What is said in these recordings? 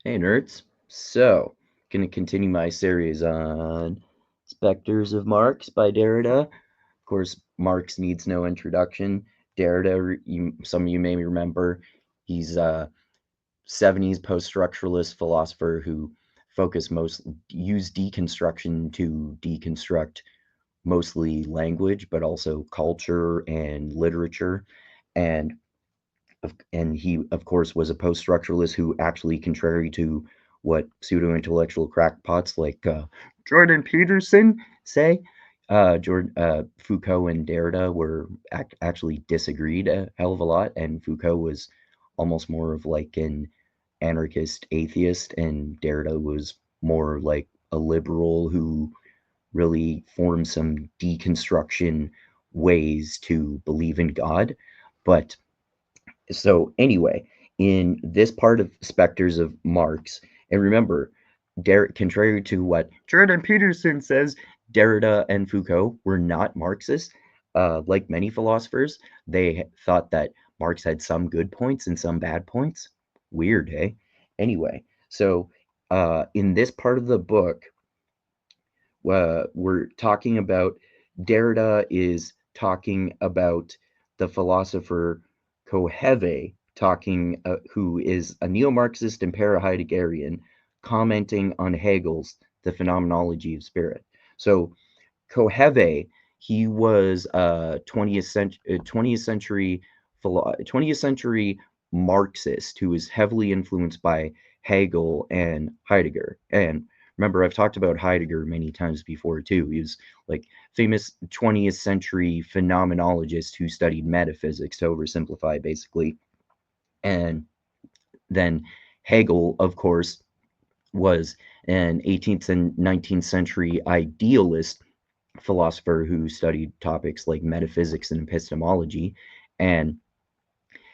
Hey nerds. So, gonna continue my series on Specters of Marx by Derrida. Of course, Marx needs no introduction. Derrida, some of you may remember, he's a 70s post-structuralist philosopher who used deconstruction to deconstruct mostly language, but also culture and literature. And and he, of course, was a post-structuralist who actually, contrary to what pseudo-intellectual crackpots like Jordan Peterson say, Foucault and Derrida were actually disagreed a hell of a lot, and Foucault was almost more of like an anarchist atheist, and Derrida was more like a liberal who really formed some deconstruction ways to believe in God. But so anyway, in this part of Specters of Marx, and remember, contrary to what Jordan Peterson says, Derrida and Foucault were not Marxists. Like many philosophers, they thought that Marx had some good points and some bad points. Weird, eh? Anyway, so in this part of the book, we're talking about Derrida is talking about the philosopher Kojeve, who is a neo-Marxist and para-Heideggerian, commenting on Hegel's The Phenomenology of Spirit. So Kojeve, he was a 20th century Marxist who was heavily influenced by Hegel and Heidegger. And remember, I've talked about Heidegger many times before too. He was like famous 20th century phenomenologist who studied metaphysics, to oversimplify basically. And then Hegel, of course, was an 18th and 19th century idealist philosopher who studied topics like metaphysics and epistemology. And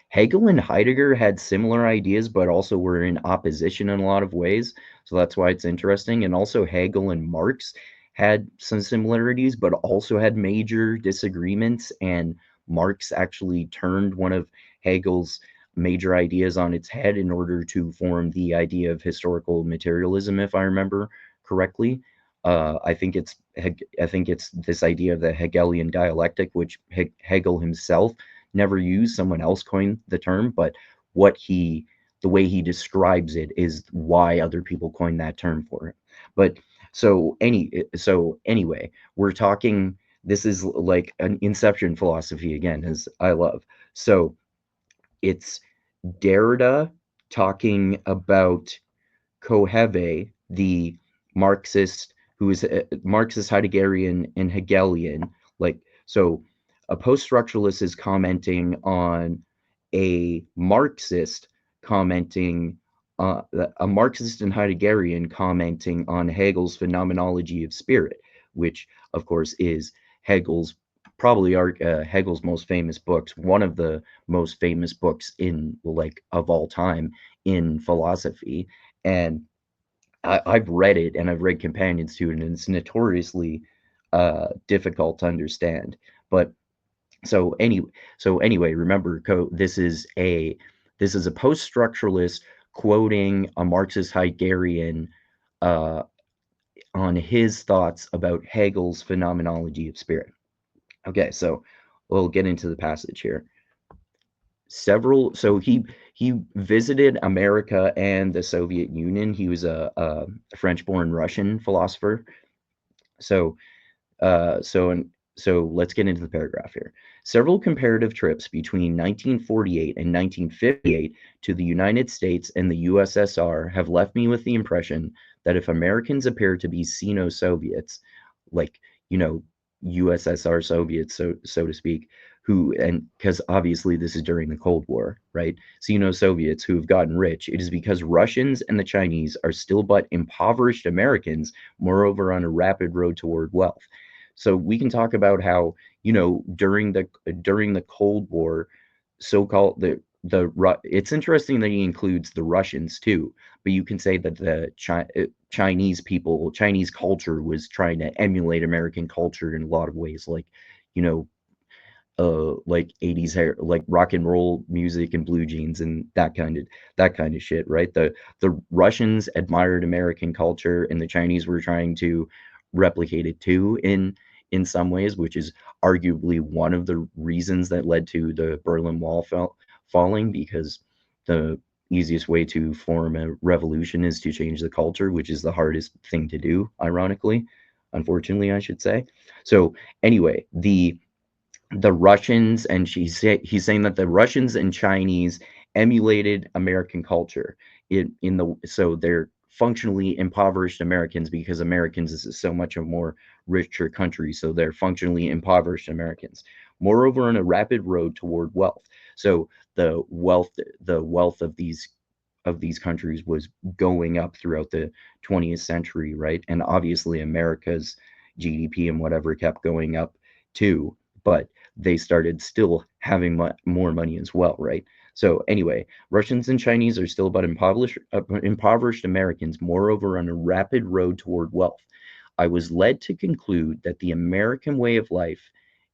Hegel and Heidegger had similar ideas, but also were in opposition in a lot of ways. So that's why it's interesting. And also, Hegel and Marx had some similarities, but also had major disagreements. And Marx actually turned one of Hegel's major ideas on its head in order to form the idea of historical materialism, if I remember correctly. I think it's this idea of the Hegelian dialectic, which Hegel himself never used. Someone else coined the term, but what he the way he describes it is why other people coined that term for it. But so anyway, we're talking. This is like an inception philosophy again, as I love. So it's Derrida talking about Kojeve, the Marxist, who is a Marxist, Heideggerian, and Hegelian. Like, so a post structuralist is commenting on a Marxist commenting, a Marxist and Heideggerian commenting on Hegel's Phenomenology of Spirit, which, of course, is Hegel's probably Hegel's most famous books, one of the most famous books in like of all time in philosophy. And I've read it and I've read companions to it, and it's notoriously difficult to understand. But so any so anyway, remember, this is a post-structuralist quoting a Marxist Heideggerian uh, on his thoughts about Hegel's phenomenology of spirit. Okay, so we'll get into the passage here. He visited America and the Soviet Union. He was a French-born Russian philosopher. So uh, so and so let's get into the paragraph here. Several comparative trips between 1948 and 1958 to the United States and the USSR have left me with the impression that if Americans appear to be Sino-Soviets, like, you know, USSR Soviets, so to speak, who, and because obviously this is during the Cold War, right? Sino-Soviets who have gotten rich, it is because Russians and the Chinese are still but impoverished Americans, moreover on a rapid road toward wealth. So we can talk about how, during the Cold War, so-called it's interesting that he includes the Russians too, but you can say that Chinese people, Chinese culture was trying to emulate American culture in a lot of ways, like, you know, like 80s hair, like rock and roll music and blue jeans and that kind of shit, right? The Russians admired American culture, and the Chinese were trying to replicate it too in some ways, which is arguably one of the reasons that led to the Berlin Wall falling, because the easiest way to form a revolution is to change the culture, which is the hardest thing to do, ironically, unfortunately, I should say. So anyway, the Russians, and he's saying that the Russians and Chinese emulated American culture so they're functionally impoverished Americans, because Americans is so much a more richer country, so they're functionally impoverished Americans. Moreover, on a rapid road toward wealth. So the wealth of these countries was going up throughout the 20th century, right? And obviously America's GDP and whatever kept going up too, but they started still having more money as well, right? So anyway, Russians and Chinese are still about impoverished Americans, moreover, on a rapid road toward wealth. I was led to conclude that the American way of life,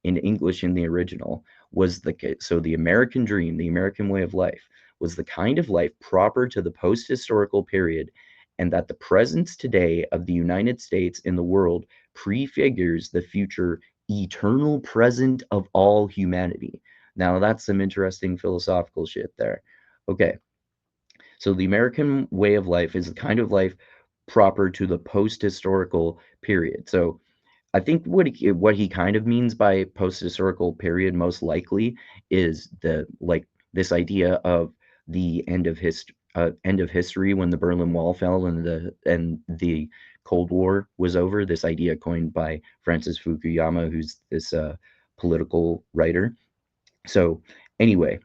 in English in the original, was the American dream, the American way of life, was the kind of life proper to the post-historical period, and that the presence today of the United States in the world prefigures the future eternal present of all humanity. Now, that's some interesting philosophical shit there. Okay, so the American way of life is the kind of life proper to the post-historical period. So I think what he kind of means by post-historical period most likely is this idea of the end of history, when the Berlin Wall fell and the Cold War was over. This idea coined by Francis Fukuyama, who's this political writer. So anyway,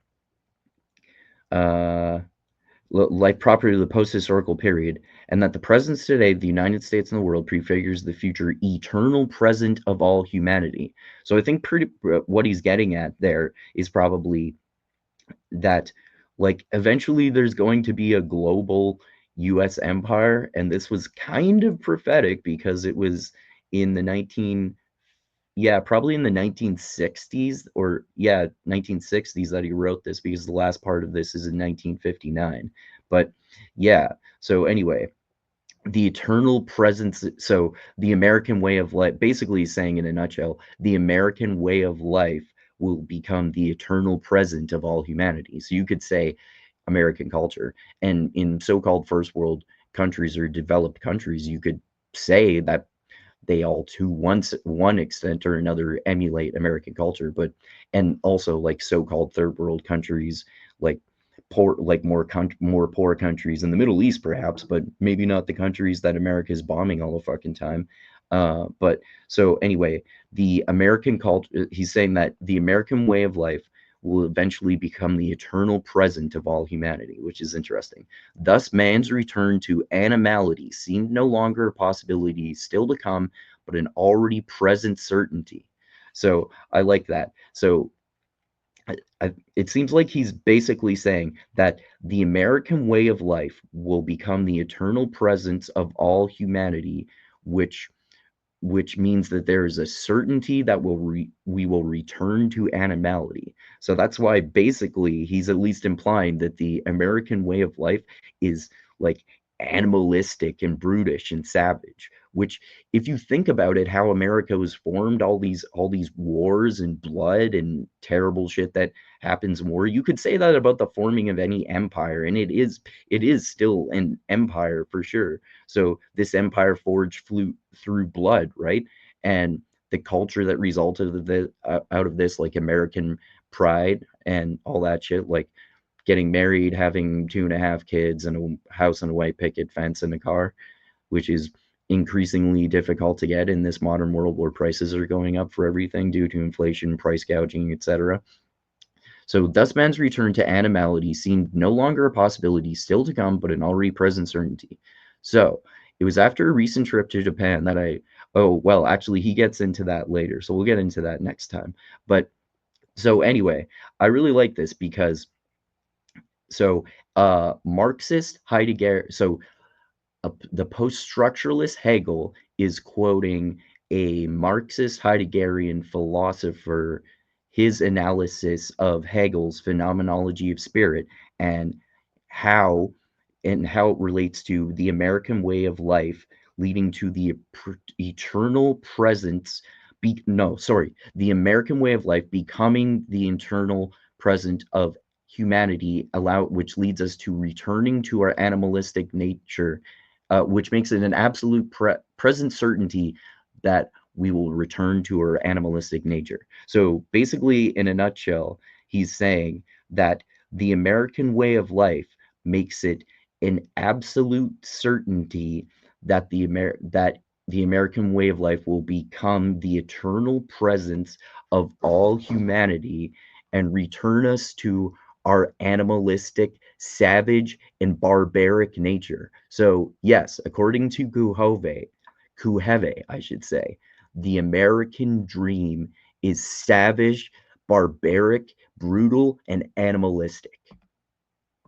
uh, life proper to the post-historical period, and that the presence today of the United States and the world prefigures the future eternal present of all humanity. So I think what he's getting at there is probably that, like, eventually there's going to be a global US empire, and this was kind of prophetic because it was in the 19 yeah, probably in the 1960s, or yeah, 1960s, that he wrote this, because the last part of this is in 1959. But yeah, so anyway, the eternal presence, so the American way of life, basically saying in a nutshell, the American way of life will become the eternal present of all humanity. So you could say American culture. And in so-called first world countries or developed countries, you could say that they all to one extent or another emulate American culture, but and also like so-called third world countries, like more poor countries in the Middle East perhaps, but maybe not the countries that America is bombing all the fucking time. But so anyway, the American culture, he's saying that the American way of life will eventually become the eternal present of all humanity, which is interesting. Thus, man's return to animality seemed no longer a possibility still to come, but an already present certainty. So I like that. So it seems like he's basically saying that the American way of life will become the eternal presence of all humanity, which means that there is a certainty that we will return to animality. So that's why basically he's at least implying that the American way of life is like animalistic and brutish and savage, which, if you think about it, how America was formed, all these wars and blood and terrible shit that happens in war, you could say that about the forming of any empire, and it is still an empire for sure. So this empire forged through blood, right? And the culture that resulted out of this, like American pride and all that shit, like getting married, having 2.5 kids, and a house and a white picket fence and a car, which is increasingly difficult to get in this modern world where prices are going up for everything due to inflation, price gouging, etc. So thus man's return to animality seemed no longer a possibility still to come, but an already present certainty. So it was after a recent trip to Japan that well, actually, he gets into that later, so we'll get into that next time. But so anyway, I really like this because so Marxist Heidegger, so the post-structuralist Hegel is quoting a Marxist Heideggerian philosopher his analysis of Hegel's Phenomenology of Spirit and how how it relates to the American way of life leading to the eternal presence no, sorry, the American way of life becoming the eternal present of humanity, which leads us to returning to our animalistic nature, which makes it an absolute present certainty that we will return to our animalistic nature. So basically, in a nutshell, he's saying that the American way of life makes it an absolute certainty that the American way of life will become the eternal presence of all humanity and return us to our animalistic, savage, and barbaric nature. So, yes, according to Kojeve, I should say, the American dream is savage, barbaric, brutal, and animalistic.